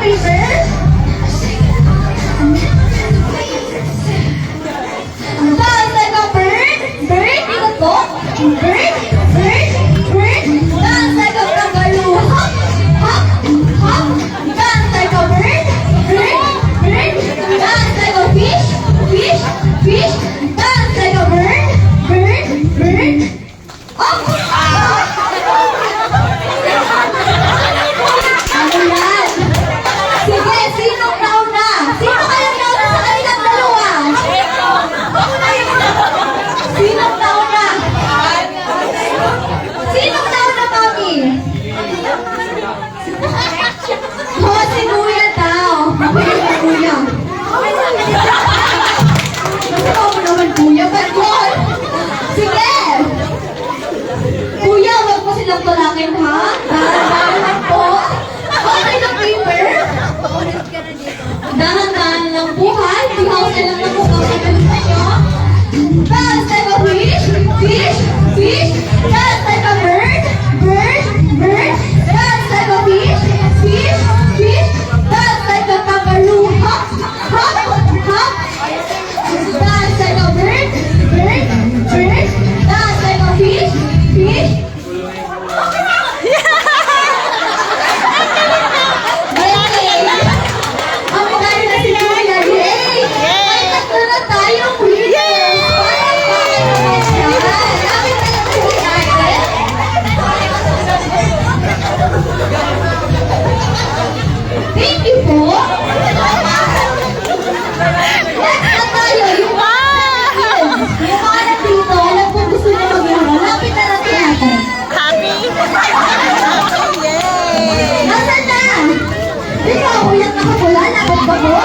paper? Dance like a bird. Bird, ikot po. Bird, bird, bird. Dance like a kangaroo. Hop, hop, hop. Dance like a bird. Bird, bird. Dance like a fish. Fish, fish. Dance like a bird. Bird, bird. Oh! Ano yan? Sige, sinong nauna? Sino kayang nauna sa kanilang dalawa? Sinong nauna? Sinong nauna, Mami? Oh, si Kuya daw. Si Kuya. Ano mo naman, Kuya? Ba't yun? Sige! Kuya, huwag mo silang tulakin, ha? Dahan-dahan po. Okay ng paper? Dahan-dahan lang po, ha? Ihawasan lang na po kakagalin nyo. Dance like a fish, fish, fish. Dance like a bird, bird, bird. Dance like a fish, fish, fish. Dance like a kangaroo, hop, hop, hop. Dance like a bird, bird, bird. Dance like a fish, fish. Ang magaling na si Kuya, yay! May tatlo na tayong winners! Lapit na lang po natin. Thank you po! Next na tayo, yung mga nandito, alam po gusto nyo maglaro. Lapit na lang po natin. Nasaan na? Ikaw, uyak na kapula, nakot ba po?